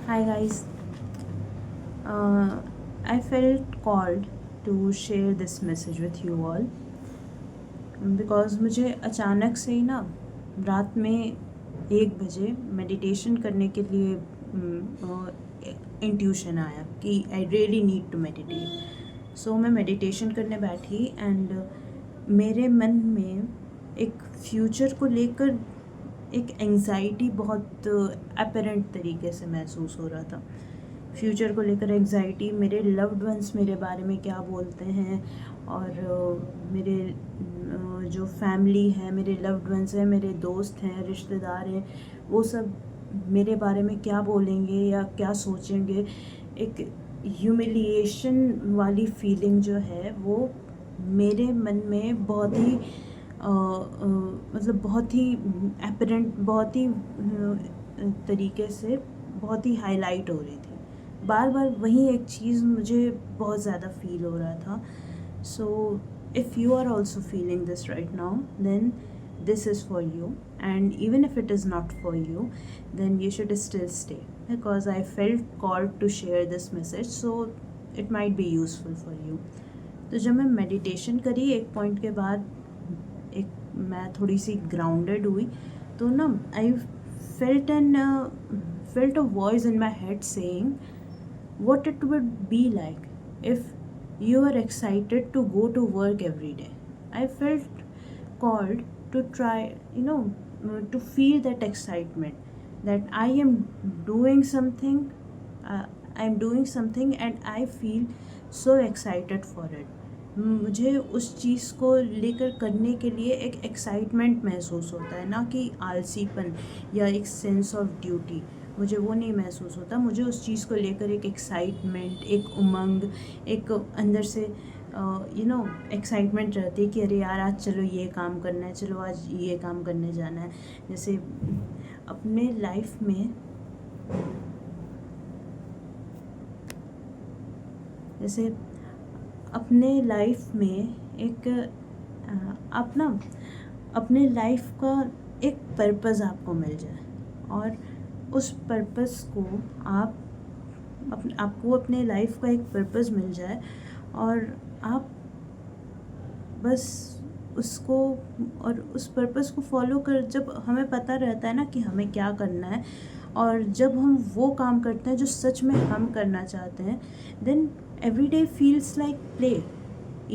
Hi guys, I felt called to share this message with you all because मुझे अचानक से ही ना रात में 1 बजे मेडिटेशन करने के लिए इंट्यूशन आया कि I really need to meditate. So मैं मेडिटेशन करने बैठी एंड मेरे मन में एक फ्यूचर को लेकर एक एंग्जाइटी बहुत अपेरेंट तरीके से महसूस हो रहा था। फ्यूचर को लेकर एंग्जाइटी, मेरे लव्ड वंस मेरे बारे में क्या बोलते हैं और मेरे जो फैमिली है, मेरे लव्ड वंस हैं, मेरे दोस्त हैं, रिश्तेदार हैं, वो सब मेरे बारे में क्या बोलेंगे या क्या सोचेंगे। एक ह्यूमिलिएशन वाली फीलिंग जो है वो मेरे मन में बहुत ही मतलब बहुत ही एपरेंट, बहुत ही तरीके से बहुत ही हाईलाइट हो रही थी। बार बार वही एक चीज़ मुझे बहुत ज़्यादा फील हो रहा था। So if you are also feeling this right now, then this is for you, and even if it is not for you, then you should still stay because I felt called to share this message, so it might be useful for you. तो जब मैं meditation करी एक point के बाद, एक मैं थोड़ी सी ग्राउंडेड हुई तो ना आई felt a voice in my head saying what it would be like if you are excited to go to work every day. I felt called to try, to feel that excitement that I am doing something, and I feel so excited for it. मुझे उस चीज़ को लेकर करने के लिए एक excitement महसूस होता है, ना कि आलसीपन या एक सेंस ऑफ ड्यूटी। मुझे वो नहीं महसूस होता, मुझे उस चीज़ को लेकर एक एक्साइटमेंट, एक उमंग, एक अंदर से एक्साइटमेंट रहती है कि अरे यार आज चलो ये काम करना है, चलो आज ये काम करने जाना है। जैसे अपने लाइफ में एक आप ना अपने लाइफ का एक पर्पस आपको मिल जाए और उस पर्पस को आपको अपने लाइफ का एक पर्पस मिल जाए और आप बस उसको और उस पर्पस को फॉलो कर, जब हमें पता रहता है ना कि हमें क्या करना है और जब हम वो काम करते हैं जो सच में हम करना चाहते हैं, then every day feels like play.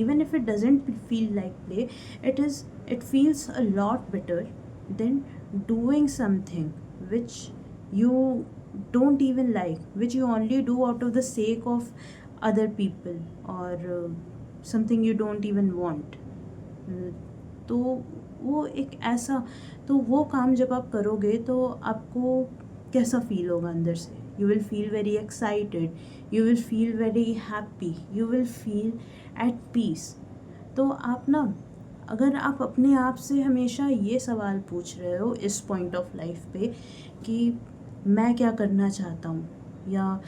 Even if it doesn't feel like play, it feels a lot better than doing something which you don't even like, which you only do out of the sake of other people, or something you don't even want. तो वो एक ऐसा, तो वो काम जब आप करोगे तो आपको कैसा फील होगा अंदर से? You will feel very excited, you will feel very happy, you will feel at peace. तो आप ना, अगर आप अपने आप से हमेशा ये सवाल पूछ रहे हो इस पॉइंट ऑफ लाइफ पे कि मैं क्या करना चाहता हूँ, या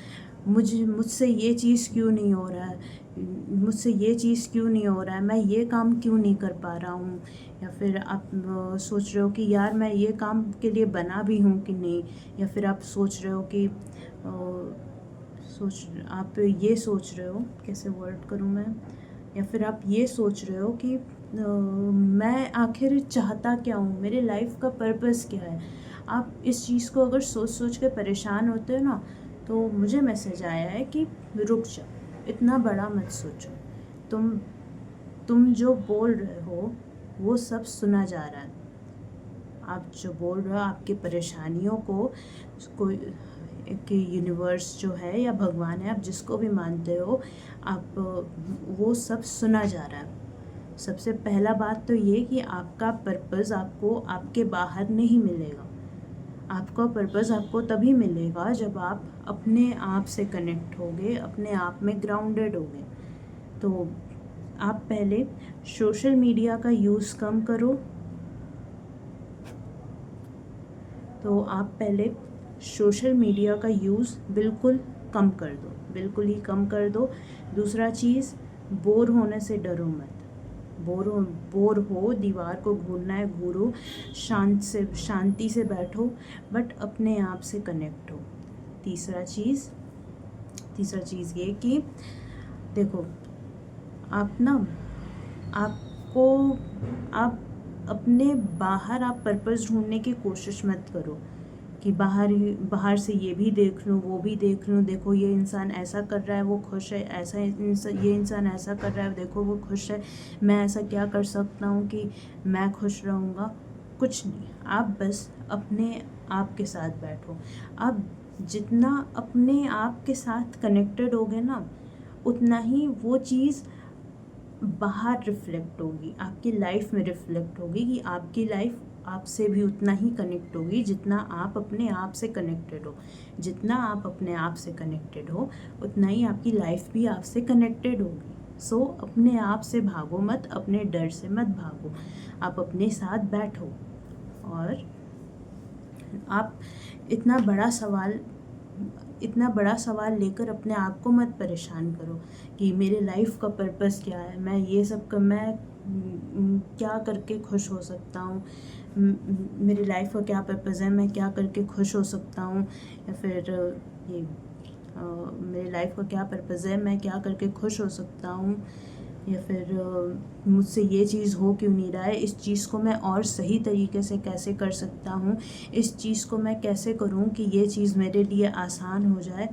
मुझसे ये चीज़ क्यों नहीं हो रहा है, मुझसे ये चीज़ क्यों नहीं हो रहा है, मैं ये काम क्यों नहीं कर पा रहा हूँ, या फिर आप सोच रहे हो कि यार मैं ये काम के लिए बना भी हूँ कि नहीं, या फिर आप सोच रहे हो कि आप ये सोच रहे हो, कैसे वर्ड करूँ मैं, या फिर आप ये सोच रहे हो कि मैं आखिर चाहता क्या हूँ, मेरे लाइफ का पर्पस क्या है। आप इस चीज़ को अगर सोच के परेशान होते हो ना, तो मुझे मैसेज आया है कि रुक जाओ, इतना बड़ा मत सोचो। तुम जो बोल रहे हो वो सब सुना जा रहा है। आप जो बोल रहे हो, आपकी परेशानियों को कोई कि यूनिवर्स जो है या भगवान है, आप जिसको भी मानते हो, आप वो सब सुना जा रहा है। सबसे पहला बात तो ये कि आपका पर्पस आपको आपके बाहर नहीं मिलेगा। आपका पर्पस आपको तभी मिलेगा जब आप अपने आप से कनेक्ट होगे, अपने आप में ग्राउंडेड होगे। तो आप पहले सोशल मीडिया का यूज़ कम करो। तो आप पहले सोशल मीडिया का यूज़ बिल्कुल कम कर दो, बिल्कुल ही कम कर दो। दूसरा चीज़, बोर होने से डरो मत। बोर हो, दीवार को घूरना है घूरो, शांति से बैठो, बट अपने आप से कनेक्ट हो। तीसरा चीज़ ये कि देखो, आप ना आप अपने बाहर आप पर्पस ढूंढने की कोशिश मत करो कि बाहर से ये भी देख लूँ, वो भी देख लूँ, देखो ये इंसान ऐसा कर रहा है वो खुश है, ये इंसान ऐसा कर रहा है देखो वो खुश है, मैं ऐसा क्या कर सकता हूँ कि मैं खुश रहूँगा। कुछ नहीं, आप बस अपने आप के साथ बैठो। आप जितना अपने आप के साथ कनेक्टेड होगे ना, उतना ही वो चीज़ बाहर रिफ्लेक्ट होगी, आपकी लाइफ में रिफ्लेक्ट होगी कि आपकी लाइफ आपसे भी उतना ही कनेक्ट होगी जितना आप अपने आप से कनेक्टेड हो। जितना आप अपने आप से कनेक्टेड हो उतना ही आपकी लाइफ भी आपसे कनेक्टेड होगी। सो अपने आप से भागो मत, अपने डर से मत भागो, आप अपने साथ बैठो। और आप इतना बड़ा सवाल लेकर अपने आप को मत परेशान करो कि मेरे लाइफ का पर्पस क्या है, मैं ये सब मैं क्या करके खुश हो सकता हूँ, मेरी लाइफ का क्या पर्पस है, मैं क्या करके खुश हो सकता हूँ, या फिर मेरी लाइफ का क्या पर्पस है, मैं क्या करके खुश हो सकता हूँ, या फिर मुझसे ये चीज़ हो क्यों नहीं रहा है, इस चीज़ को मैं और सही तरीके से कैसे कर सकता हूँ, इस चीज़ को मैं कैसे करूँ कि ये चीज़ मेरे लिए आसान हो जाए।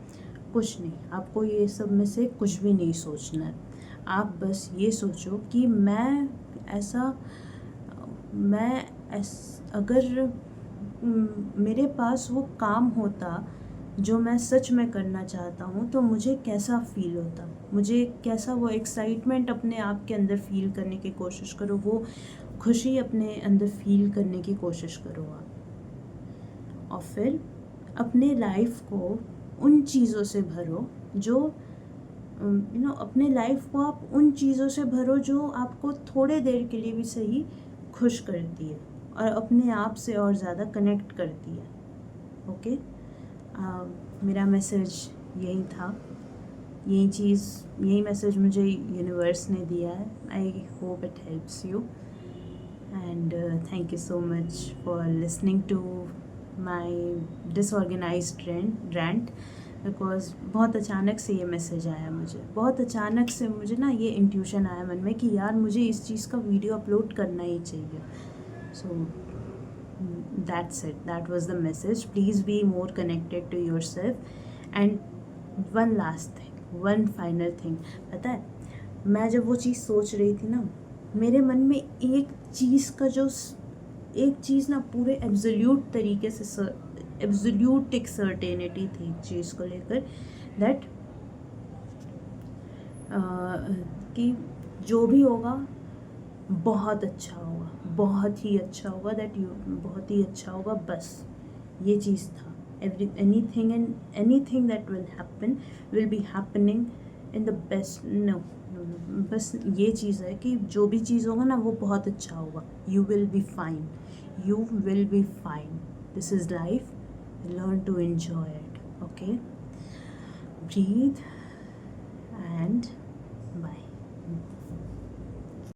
कुछ नहीं, आपको ये सब में से कुछ भी नहीं सोचना है। आप बस ये सोचो कि अगर मेरे पास वो काम होता जो मैं सच में करना चाहता हूँ तो मुझे कैसा फील होता, मुझे कैसा वो एक्साइटमेंट अपने आप के अंदर फील करने की कोशिश करो, वो खुशी अपने अंदर फील करने की कोशिश करो आप। और फिर अपने लाइफ को उन चीज़ों से भरो जो अपने लाइफ को आप उन चीज़ों से भरो जो आपको थोड़े देर के लिए भी सही खुश करती है और अपने आप से और ज़्यादा कनेक्ट करती है। ओके, मेरा मैसेज यही था, यही मैसेज मुझे यूनिवर्स ने दिया है। I hope it helps you and thank you so much for listening to my disorganised rant, because बहुत अचानक से ये मैसेज आया बहुत अचानक से मुझे ना ये इंट्यूशन आया मन में कि यार मुझे इस चीज़ का वीडियो अपलोड करना ही चाहिए। सो that's it, that was the message. Please be more connected to yourself. And one last thing, one final thing, पता है मैं जब वो चीज़ सोच रही थी ना, मेरे मन में एक चीज़ ना पूरे एब्सोल्यूट तरीके से एब्सोल्यूट एक सर्टेनिटी थी एक चीज़ को लेकर, दैट कि जो भी होगा बहुत अच्छा होगा, बहुत ही अच्छा होगा, बहुत ही अच्छा होगा। बस ये चीज़ था। anything that will happen will be happening in the best. no, बस ये चीज़ है कि जो भी चीज़ होगा ना वो बहुत अच्छा होगा। you will be fine, you will be fine. This is life, learn to enjoy it. Okay, breathe and